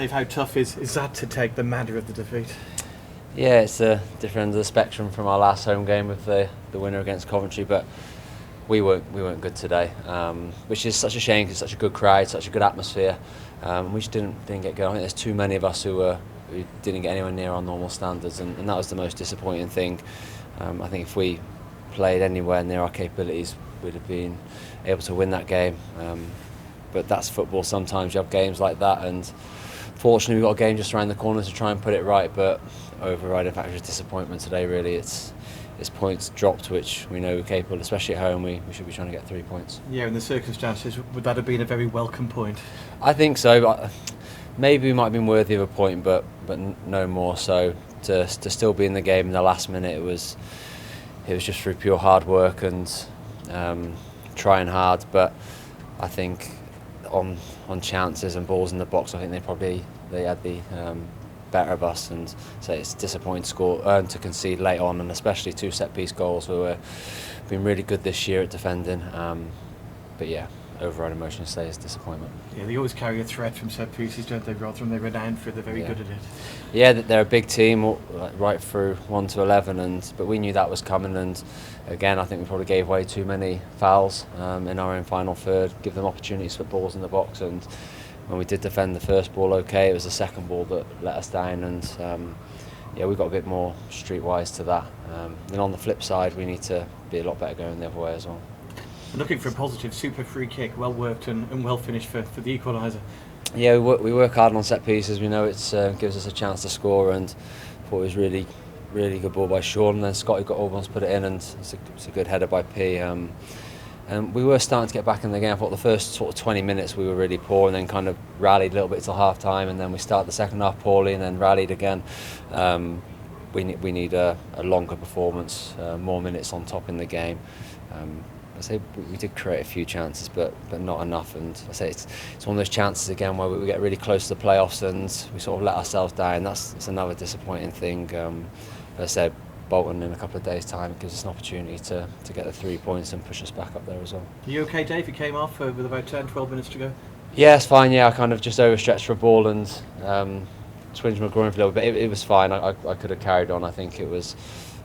Dave, how tough is that to take the manner of the defeat? Yeah, it's a different end of the spectrum from our last home game with the winner against Coventry, but we weren't good today, which is such a shame because it's such a good crowd, such a good atmosphere. We just didn't get good. I think there's too many of us who didn't get anywhere near our normal standards, and that was the most disappointing thing. I think if we played anywhere near our capabilities, we'd have been able to win that game. But that's football. Sometimes you have games like that, and fortunately we've got a game just around the corner to try and put it right. But overriding factor is disappointment today. Really, it's points dropped, which we know we're capable, especially at home. We should be trying to get 3 points. Yeah, in the circumstances, would that have been a very welcome point? I think so. But maybe we might have been worthy of a point, but no more. So to still be in the game in the last minute, it was just through pure hard work and trying hard. But I think on chances and balls in the box, I think they had the better of us, and so it's disappointing to concede late on, and especially 2 set-piece goals. We've been really good this year at defending, but yeah, overall emotion stays disappointment. Yeah, they always carry a threat from set pieces, don't they, Rotherham? They're renowned for it. They're very good at it. Yeah, they're a big team, right through 1 to 11, but we knew that was coming, and again, I think we probably gave away too many fouls in our own final third, give them opportunities for balls in the box, and when we did defend the first ball okay, it was the second ball that let us down, and we got a bit more streetwise to that. Then on the flip side, we need to be a lot better going the other way as well. Looking for a positive, super free kick, well worked and well finished for the equaliser. Yeah, we work hard on set pieces. We know it gives us a chance to score, and thought it was really good ball by Sean, and then Scotty got over to put it in, and it's a good header by P. And we were starting to get back in the game. I thought the first sort of 20 minutes we were really poor, and then kind of rallied a little bit till half time, and then we started the second half poorly and then rallied again. We need a longer performance, more minutes on top in the game. I say we did create a few chances, but not enough. And I say it's one of those chances again where we get really close to the playoffs and we sort of let ourselves down. That's another disappointing thing. As I said, Bolton in a couple of days' time gives us an opportunity to get the 3 points and push us back up there as well. Are you okay, Dave? You came off with about 10-12 minutes to go? Yeah, it's fine. Yeah, I kind of just overstretched for a ball and twinged my groin for a little bit. It was fine. I could have carried on. I think it was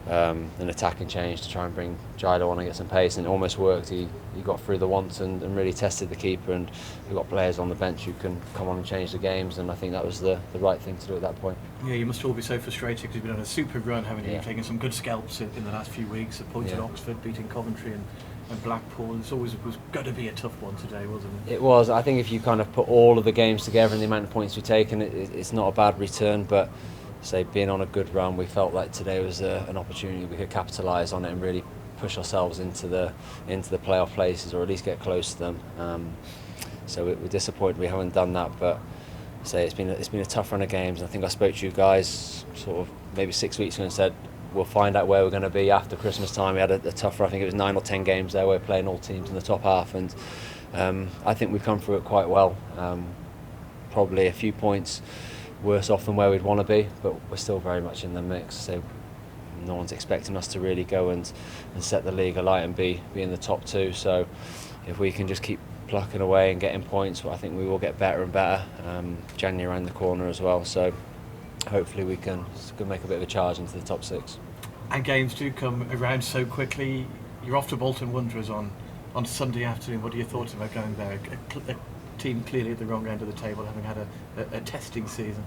an attacking change to try and bring Gilo on and get some pace, and it almost worked. He got through the once and really tested the keeper, and we've got players on the bench who can come on and change the games, and I think that was the right thing to do at that point. Yeah, you must all be so frustrated because you've been on a super run, haven't you? You've taken some good scalps in the last few weeks, a point at Oxford, beating Coventry and Blackpool. It was going to be a tough one today, wasn't it? It was. I think if you kind of put all of the games together and the amount of points we've taken, it's not a bad return, but being on a good run, we felt like today was an opportunity we could capitalise on it and really push ourselves into the playoff places, or at least get close to them. So we're disappointed we haven't done that, but it's been a tough run of games. I think I spoke to you guys sort of maybe 6 weeks ago and said we'll find out where we're going to be after Christmas time. We had a tougher, I think it was 9 or 10 games there. We're playing all teams in the top half, and I think we've come through it quite well. Probably a few points worse off than where we'd want to be, but we're still very much in the mix. So no one's expecting us to really go and set the league alight and be in the top 2. So if we can just keep plucking away and getting points, I think we will get better and better. January around the corner as well, so hopefully we can make a bit of a charge into the top 6. And games do come around so quickly. You're off to Bolton Wanderers on Sunday afternoon. What are your thoughts about going there? A team clearly at the wrong end of the table, having had a testing season.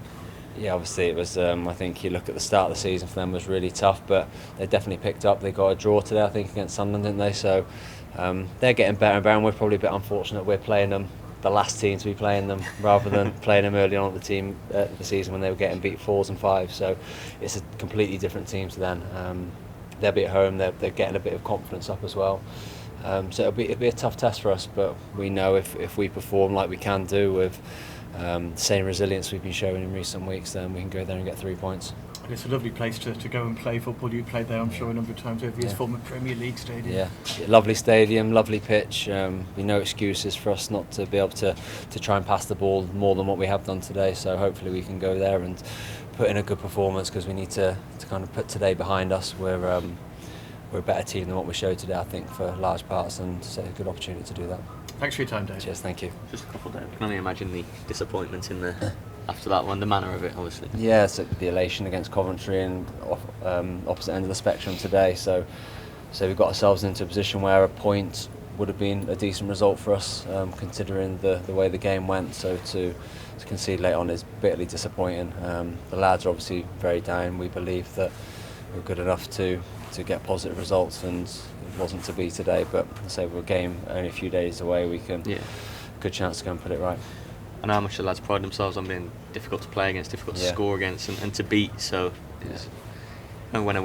Yeah, obviously it was. I think you look at the start of the season for them was really tough, but they definitely picked up. They got a draw today, I think, against Sunderland, didn't they? So they're getting better and better, and we're probably a bit unfortunate we're playing them, the last team to be playing them, rather than playing them early on at the season when they were getting beat 4s and 5s. So it's a completely different team to them. They'll be at home. They're getting a bit of confidence up as well. So it'll be a tough test for us, but we know if we perform like we can do with the same resilience we've been showing in recent weeks, then we can go there and get 3 points. And it's a lovely place to go and play football. You played there, I'm sure, a number of times over years. Former Premier League stadium. Yeah, lovely stadium, lovely pitch. No excuses for us not to be able to try and pass the ball more than what we have done today. So hopefully we can go there and put in a good performance, because we need to kind of put today behind us. We're a better team than what we showed today, I think, for large parts, and it's a good opportunity to do that. Thanks for your time, Dave. Cheers, thank you. Just a couple, Dave. I can only imagine the disappointment in the after that one, the manner of it, obviously. Yeah, so the elation against Coventry and opposite end of the spectrum today. So we got ourselves into a position where a point would have been a decent result for us, considering the way the game went. So to concede late on is bitterly disappointing. The lads are obviously very down. We believe that we're good enough to get positive results, and it wasn't to be today. But I say we're a game only a few days away. We can good chance to go and put it right. I know how much the lads pride themselves on being difficult to play against, difficult to score against, and to beat. So, and when I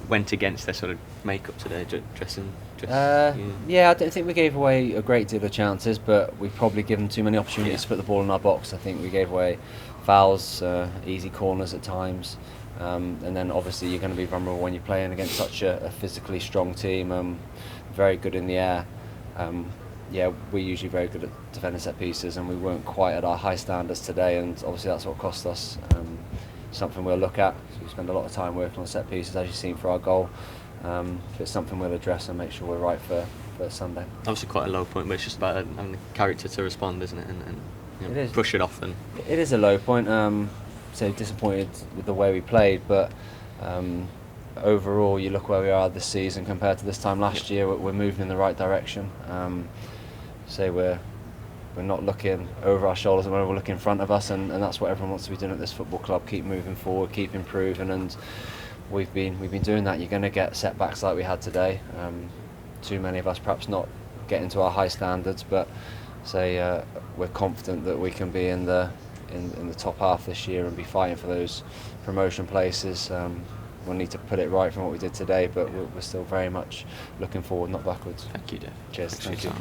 went against their sort of makeup today, dressing. Yeah, I don't think we gave away a great deal of chances, but we've probably given too many opportunities to put the ball in our box. I think we gave away fouls, easy corners at times, and then obviously you're going to be vulnerable when you're playing against such a physically strong team, very good in the air. We're usually very good at defending set pieces, and we weren't quite at our high standards today, and obviously that's what cost us. Something we'll look at. So we spend a lot of time working on set pieces, as you've seen for our goal. It's something we'll address and make sure we're right for Sunday. Obviously quite a low point, but it's just about having the character to respond, isn't it? And it is. Push it off. And it is a low point. So disappointed with the way we played, but overall, you look where we are this season compared to this time last year. We're moving in the right direction. We're not looking over our shoulders, and we're looking in front of us, and that's what everyone wants to be doing at this football club. Keep moving forward, keep improving, and we've been doing that. You're going to get setbacks like we had today. Too many of us perhaps not getting to our high standards, but we're confident that we can be in the top half this year and be fighting for those promotion places. We'll need to put it right from what we did today, but we're still very much looking forward, not backwards. Thank you, Dave. Cheers. Thank you.